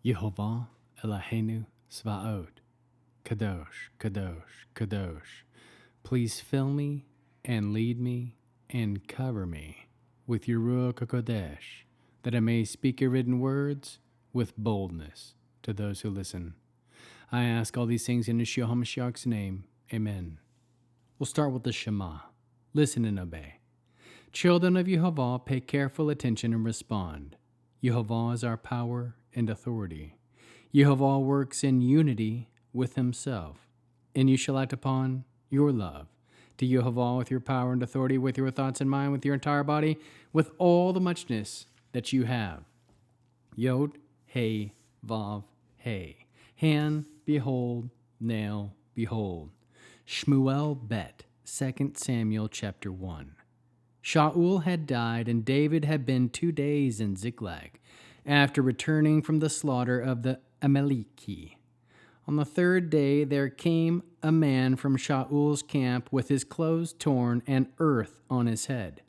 Yehovah Eloheinu Svaot, Kadosh, Kadosh, Kadosh. Please fill me and lead me and cover me with your Ruach HaKodesh, that I may speak your written words with boldness to those who listen. I ask all these things in Yeshua HaMashiach's name. Amen. We'll start with the Shema. Listen and obey. Children of Yehovah, pay careful attention and respond. Yehovah is our power and authority. Yehovah works in unity with himself, and you shall act upon your love to Yehovah with your power and authority, with your thoughts in mind, with your entire body, with all the muchness that you have. Yod, He, Vav, He. Han, behold, nail, behold. Shmuel Bet, 2 Samuel chapter 1. Shaul had died, and David had been 2 days in Ziklag, after returning from the slaughter of the Amaleki. On the 3rd day there came a man from Shaul's camp with his clothes torn and earth on his head.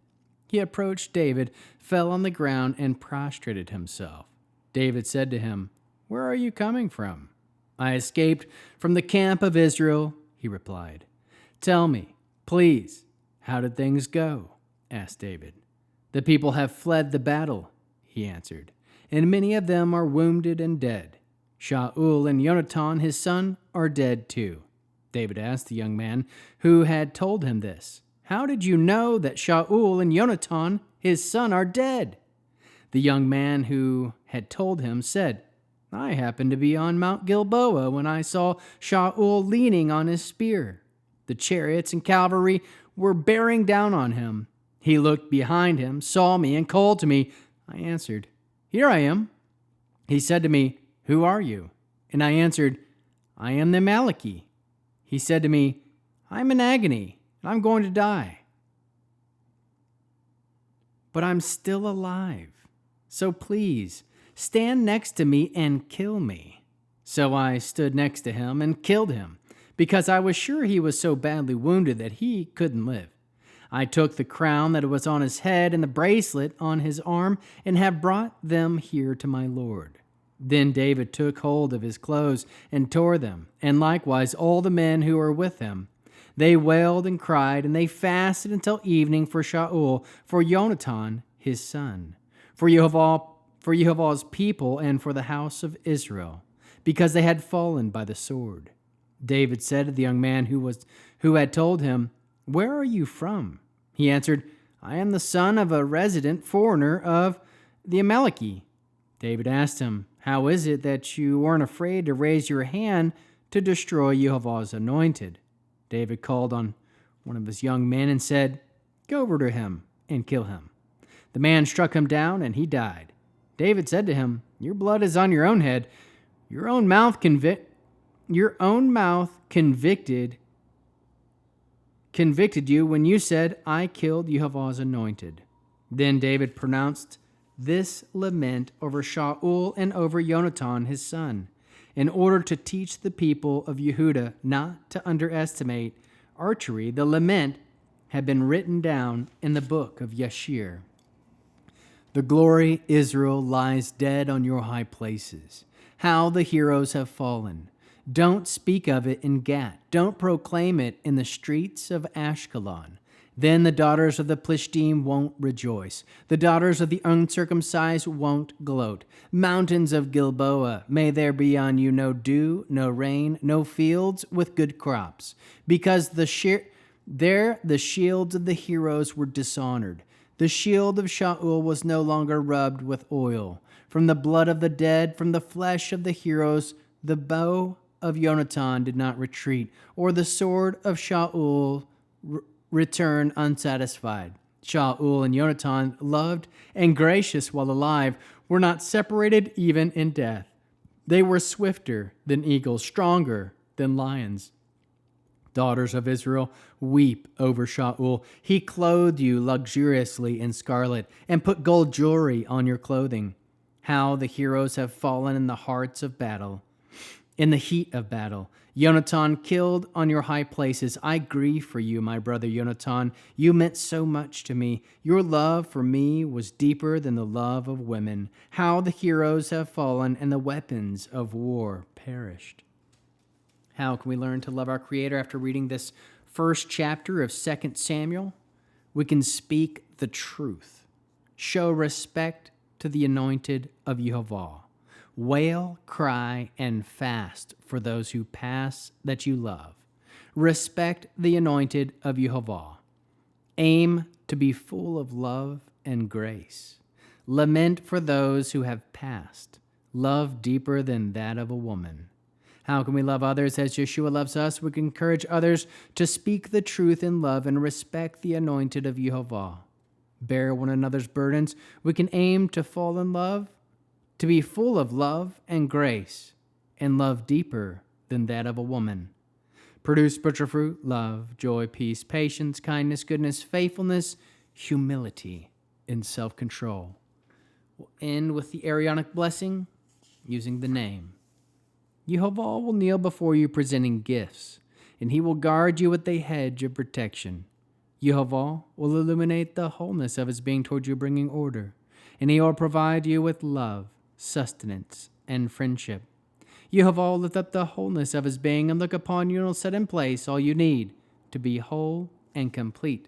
He approached David, fell on the ground, and prostrated himself. David said to him, "Where are you coming from?" "I escaped from the camp of Israel," he replied. "Tell me, please, how did things go?" asked David. "The people have fled the battle," he answered, "and many of them are wounded and dead. Shaul and Jonathan, his son, are dead too." David asked the young man who had told him this, "How did you know that Shaul and Jonathan, his son, are dead?" The young man who had told him said, "I happened to be on Mount Gilboa when I saw Shaul leaning on his spear. The chariots and cavalry were bearing down on him. He looked behind him, saw me, and called to me. I answered, 'Here I am.' He said to me, 'Who are you?' And I answered, 'I am the Amaleki.' He said to me, 'I am in agony, and I'm going to die. But I'm still alive. So please, stand next to me and kill me.' So I stood next to him and killed him, because I was sure he was so badly wounded that he couldn't live. I took the crown that was on his head and the bracelet on his arm and have brought them here to my Lord." Then David took hold of his clothes and tore them, and likewise all the men who were with him. They wailed and cried, and they fasted until evening for Shaul, for Jonathan his son, for Yehovah's people, and for the house of Israel, because they had fallen by the sword. David said to the young man who had told him, "Where are you from?" He answered, "I am the son of a resident foreigner of the Amaleki." David asked him, "How is it that you weren't afraid to raise your hand to destroy Yehovah's anointed?" David called on one of his young men and said, "Go over to him and kill him." The man struck him down, and he died. David said to him, "Your blood is on your own head. Your own mouth convicted you when you said, 'I killed Yehovah's anointed.'" Then David pronounced this lament over Shaul and over Jonathan his son, in order to teach the people of Yehudah not to underestimate archery. The lament had been written down in the book of Yashir. "The glory Israel lies dead on your high places. How the heroes have fallen. Don't speak of it in Gat. Don't proclaim it in the streets of Ashkelon. Then the daughters of the Plishtim won't rejoice. The daughters of the uncircumcised won't gloat. Mountains of Gilboa, may there be on you no dew, no rain, no fields with good crops. Because the shields of the heroes were dishonored. The shield of Shaul was no longer rubbed with oil. From the blood of the dead, from the flesh of the heroes, the bow of Jonathan did not retreat, or the sword of Shaul return unsatisfied. Shaul and Jonathan, loved and gracious while alive, were not separated even in death. They were swifter than eagles, stronger than lions. Daughters of Israel, weep over Shaul. He clothed you luxuriously in scarlet and put gold jewelry on your clothing. How the heroes have fallen in the hearts of battle. in the heat of battle. Yonatan killed on your high places. I grieve for you, my brother Yonatan. You meant so much to me. Your love for me was deeper than the love of women. How the heroes have fallen and the weapons of war perished. How can we learn to love our Creator after reading this first chapter of 2 Samuel? We can speak the truth. Show respect to the anointed of Yehovah. Wail, cry, and fast for those who pass that you love. Respect the anointed of Yehovah. Aim to be full of love and grace. Lament for those who have passed. Love deeper than that of a woman. How can we love others as Yeshua loves us? We can encourage others to speak the truth in love and respect the anointed of Yehovah. Bear one another's burdens. We can aim to fall in love, to be full of love and grace, and love deeper than that of a woman. Produce spiritual fruit, love, joy, peace, patience, kindness, goodness, faithfulness, humility, and self-control. We'll end with the Aaronic blessing using the name. Yehovah will kneel before you presenting gifts, and he will guard you with a hedge of protection. Yehovah will illuminate the wholeness of his being toward you, bringing order, and he will provide you with love, sustenance, and friendship. Yehovah will lift up the wholeness of his being and look upon you and will set in place all you need to be whole and complete